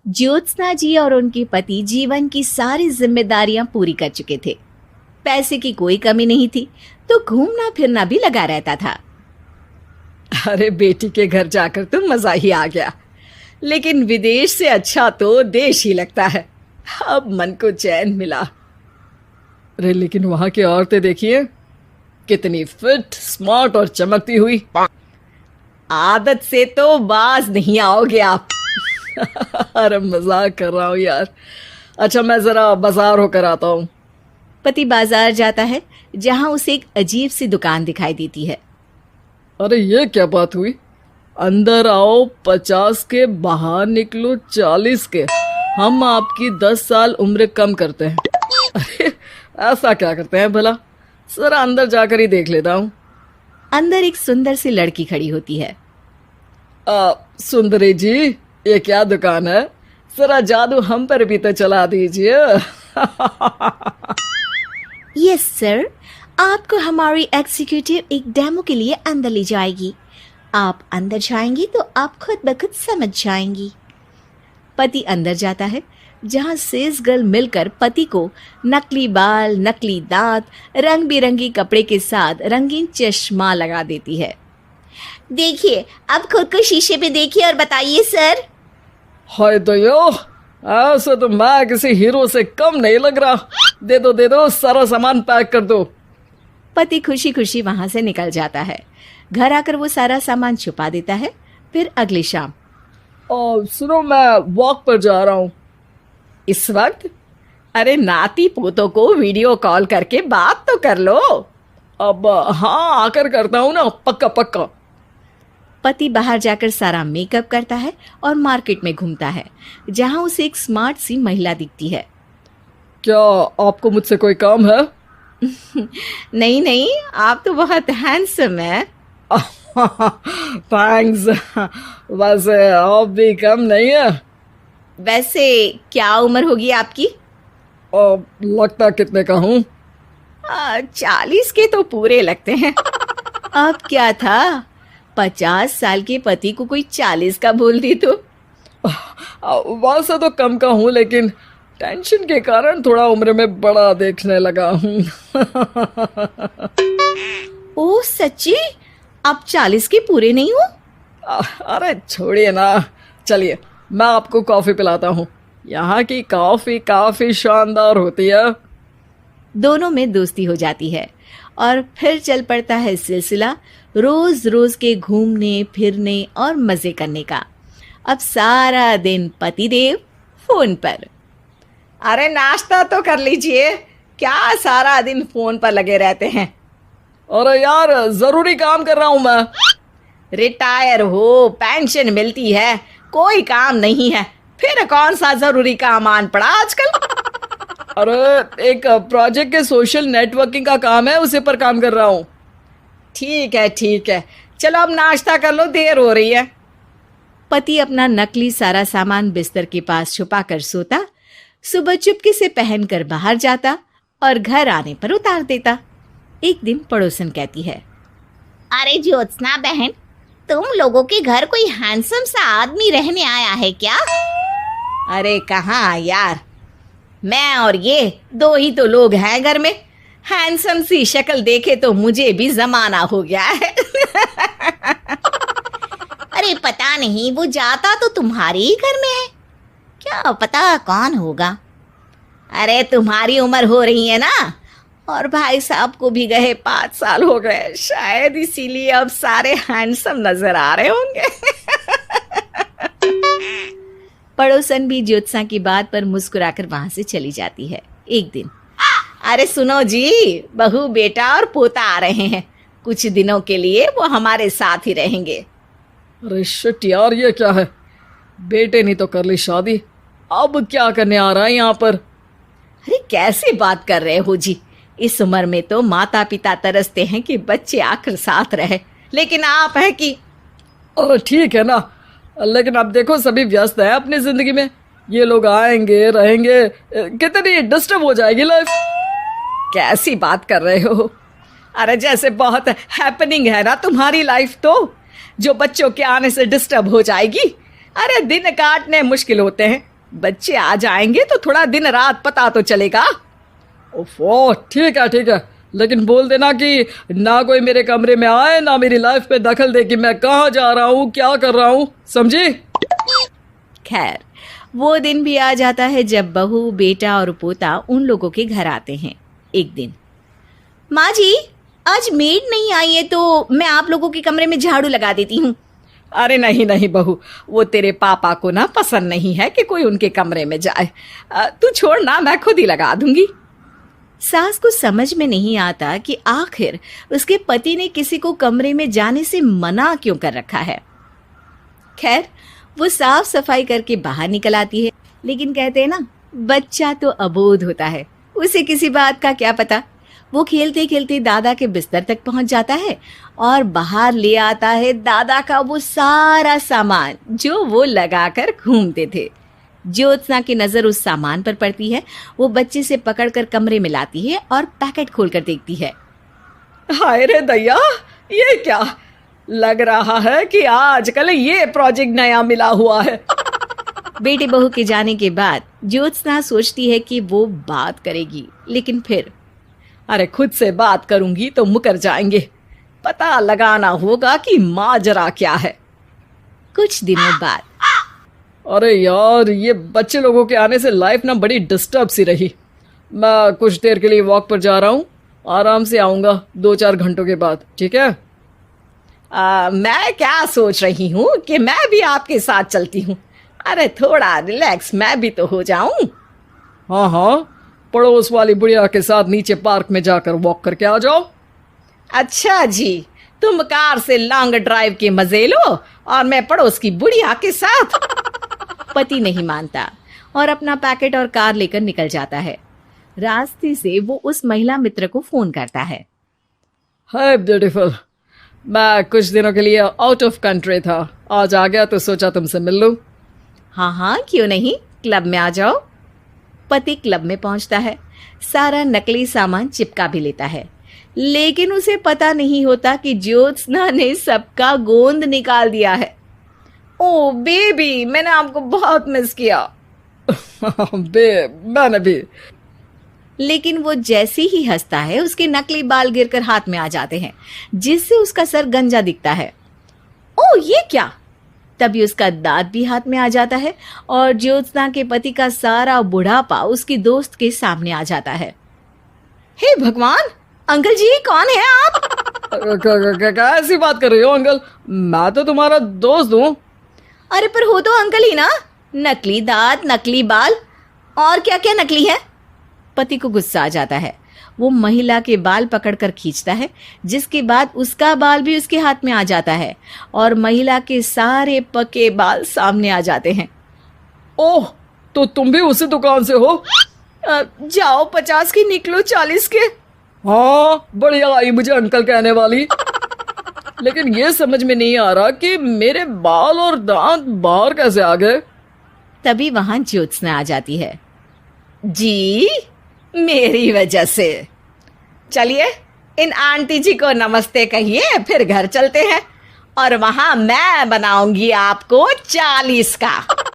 ज्योत्सना जी और उनके पति जीवन की सारी जिम्मेदारियां पूरी कर चुके थे। पैसे की कोई कमी नहीं थी, तो घूमना फिरना भी लगा रहता था। अरे बेटी के घर जाकर तो मजा ही आ गया, लेकिन विदेश से अच्छा तो देश ही लगता है। अब मन को चैन मिला। अरे लेकिन वहां की औरतें देखिए, कितनी फिट, स्मार्ट और चमकती हुई। आदत से तो बाज नहीं आओगे आप। अरे मजाक कर रहा हूँ यार। अच्छा मैं जरा बाजार होकर आता हूँ। पति बाजार जाता है, जहां उसे एक अजीब सी दुकान दिखाई देती है। अरे ये क्या बात हुई? अंदर आओ 50 के, बाहर निकलो 40 के। हम आपकी 10 साल उम्र कम करते हैं। अरे ऐसा क्या करते हैं भला? जरा अंदर जाकर ही देख लेता हूँ। अंदर एक सुंदर सी लड़की खड़ी होती है। सुंदरी जी, ये क्या दुकान है? जरा जादू हम पर भी तो चला दीजिए। यस सर, आपको हमारी एग्जीक्यूटिव एक डेमो के लिए अंदर ले जाएगी। आप अंदर जाएंगी तो आप खुद ब खुद समझ जाएंगी। पति अंदर जाता है, जहां सेल्स गर्ल मिलकर पति को नकली बाल, नकली दांत, रंग बिरंगी कपड़े के साथ रंगीन चश्मा लगा देती है। देखिए, अब खुद को शीशे पे देखिए और बताइए सर। हाय दयो, ऐसा तो मैं किसी हीरो से कम नहीं लग रहा। दे दो, सारा सामान पैक कर दो। पति खुशी खुशी वहां से निकल जाता है। घर आकर वो सारा सामान छुपा देता है। फिर अगली शाम, सुनो मैं वॉक पर जा रहा हूँ। इस वक्त? अरे नाती पोतों को वीडियो कॉल करके बात तो कर लो। अब हाँ, आकर करता हूँ ना, पक्का पक्का। पति बाहर जाकर सारा मेकअप करता है और मार्केट में घूमता है, जहां उसे एक स्मार्ट सी महिला दिखती है। क्या आपको मुझसे कोई काम है? नहीं नहीं, आप तो बहुत हैंडसम है। थैंक्स। वैसे आप भी कम नहीं है। वैसे क्या उम्र होगी आपकी? लगता कितने का हूँ? 40 के तो पूरे लगते हैं। अब क्या था, 50 साल के पति को कोई 40 का बोल दी तो। वैसे तो कम का हूँ, लेकिन टेंशन के कारण थोड़ा उम्र में बड़ा देखने लगा हूँ। ओह सच्ची? आप 40 के पूरे नहीं हो? अरे छोड़िए ना, चलिए मैं आपको कॉफी पिलाता हूँ। यहाँ की कॉफी काफी शानदार होती है। दोनों में दोस्ती हो जाती है और फिर चल पड़ता है सिलसिला रोज रोज के घूमने फिरने और मजे करने का। अब सारा दिन पतिदेव फोन पर। अरे नाश्ता तो कर लीजिए, क्या सारा दिन फोन पर लगे रहते हैं? अरे यार जरूरी काम कर रहा हूं मैं। रिटायर हो, पेंशन मिलती है, कोई काम नहीं है, फिर कौन सा जरूरी काम आन पड़ा आजकल? अरे एक प्रोजेक्ट के सोशल नेटवर्किंग का काम है, उसी पर काम कर रहा हूँ। ठीक है, चलो अब नाश्ता कर लो, देर हो रही है। पति अपना नकली सारा सामान बिस्तर के पास छुपा कर सोता, सुबह चुपके से पहनकर बाहर जाता और घर आने पर उतार देता। एक दिन पड़ोसन कहती है, अरे ज्योत्सना बहन, तुम लोगों के घर कोई हैंडसम सा आदमी रहने आया है क्या? अरे कहाँ यार, मैं और ये दो ही तो लोग हैं घर में। हैंडसम सी शक्ल देखे तो मुझे भी जमाना हो गया है। अरे पता नहीं, वो जाता तो तुम्हारे ही घर में है, क्या पता कौन होगा। अरे तुम्हारी उम्र हो रही है ना, और भाई साहब को भी गए 5 साल हो गए, शायद इसीलिए अब सारे हैंडसम नजर आ रहे होंगे। पड़ोसन भी ज्योत्सना की बात पर मुस्कुराकर वहां से चली जाती है। एक दिन, अरे सुनो जी, बहू बेटा और पोता आ रहे हैं, कुछ दिनों के लिए वो हमारे साथ ही रहेंगे। अरे शिट यार, ये क्या है? बेटे ने तो कर ली शादी, अब क्या करने आ रहा है यहाँ पर? अरे कैसे बात कर रहे हो जी, इस उम्र में तो माता पिता तरसते हैं कि बच्चे आखिर साथ रहे, लेकिन आप हैं कि। अरे ठीक है ना, लेकिन अब देखो सभी व्यस्त हैं अपनी जिंदगी में, ये लोग आएंगे रहेंगे, कितनी डिस्टर्ब हो जाएगी लाइफ। कैसी बात कर रहे हो? अरे जैसे बहुत हैपनिंग है ना तुम्हारी लाइफ, तो जो बच्चों के आने से डिस्टर्ब हो जाएगी। अरे दिन काटने मुश्किल होते हैं, बच्चे आ जाएंगे तो थोड़ा दिन रात पता तो चलेगा। ओफो, ठीक है, लेकिन बोल देना कि ना कोई मेरे कमरे में आए, ना मेरी लाइफ पे दखल दे कि मैं कहाँ जा रहा हूँ, क्या कर रहा हूँ, समझी? खैर, वो दिन भी आ जाता है जब बहू, बेटा और पोता उन लोगों के घर आते हैं। एक दिन, माँ जी, आज मेड नहीं आई है तो मैं आप लोगों के कमरे में झाड़ू लगा देती हूँ। अरे नहीं बहू, वो तेरे पापा को ना पसंद नहीं है कि कोई उनके कमरे में जाए। तू छोड़ ना, मैं खुद ही लगा दूंगी। सास को समझ में नहीं आता कि आखिर उसके पति ने किसी को कमरे में जाने से मना क्यों कर रखा है। खैर, वो साफ सफाई करके बाहर निकल आती है, लेकिन कहते हैं ना, बच्चा तो अबोध होता है, उसे किसी बात का क्या पता। वो खेलते खेलते दादा के बिस्तर तक पहुंच जाता है और बाहर ले आता है दादा का वो सारा सामान जो वो लगाकर घूमते थे। ज्योत्सना की नजर उस सामान पर पड़ती है। वो बच्चे से पकड़कर कमरे में लाती है और पैकेट खोलकर देखती है। हाय रे दैया, ये क्या लग रहा है कि आजकल ये प्रोजेक्ट नया मिला हुआ है। बेटे बहू के जाने के बाद ज्योत्सना सोचती है कि वो बात करेगी, लेकिन फिर अरे खुद से बात करूंगी तो मुकर जाएंगे। पता लगाना होगा कि माजरा क्या है। कुछ दिनों बाद, अरे यार, ये बच्चे लोगों के आने से लाइफ ना बड़ी डिस्टर्ब सी रही। मैं कुछ देर के लिए वॉक पर जा रहा हूँ, आराम से आऊँगा 2-4 घंटों के बाद, ठीक है? मैं क्या सोच रही हूँ कि मैं भी आपके साथ चलती हूँ। अरे थोड़ा रिलैक्स मैं भी तो हो जाऊं। हाँ, पड़ोस वाली बुढ़िया के साथ नीचे पार्क में जाकर वॉक करके आ जाओ। अच्छा जी, तुम कार से लॉन्ग ड्राइव के मजे लो और मैं पड़ोस की बुढ़िया के साथ। पति नहीं मानता और अपना पैकेट और कार लेकर निकल जाता है। रास्ते से वो उस महिला मित्र को फोन करता है। हाय ब्यूटीफुल, मैं कुछ दिनों के लिए आउट ऑफ कंट्री था, आज आ गया तो सोचा तुमसे मिल लूं। हाँ, क्यों नहीं, क्लब में आ जाओ। पति क्लब में पहुंचता है, सारा नकली सामान चिपका भी लेता है, लेकिन उसे पता नहीं होता कि ज्योत्सना ने सबका गोंद निकाल दिया है। ओ बेबी, मैंने आपको बहुत मिस किया। मैंने भी। लेकिन वो जैसे ही हंसता है, उसके नकली बाल गिरकर हाथ में आ जाते हैं, जिससे उसका सर गंजा दिखता है। ओ ये क्या! तभी उसका दांत भी हाथ में आ जाता है और ज्योत्सना के पति का सारा बुढ़ापा उसकी दोस्त के सामने आ जाता है। हे भगवान, अंकल जी, कौन है आप? कैसी बात कर रही हो अंकल? मैं तो तुम्हारा दोस्त हूँ। अरे पर हो तो अंकल ही ना। नकली दांत, नकली बाल और क्या क्या नकली है। पति को गुस्सा आ जाता है। वो महिला के बाल पकड़कर खींचता है, जिसके बाद उसका बाल भी उसके हाथ में आ जाता है और महिला के सारे पके बाल सामने आ जाते हैं। ओह, तो तुम भी उसी दुकान से हो? जाओ 50 की निकलो 40 के। हाँ, बढ़िया आई मुझे अंकल कहने वाली। लेकिन ये समझ में नहीं आ रहा कि मेरे बाल और दांत बाहर कैसे आ गए। तभी वहां ज्योत्सना आ जाती है। जी, मेरी वजह से। चलिए इन आंटी जी को नमस्ते कहिए, फिर घर चलते हैं और वहां मैं बनाऊंगी आपको 40 का।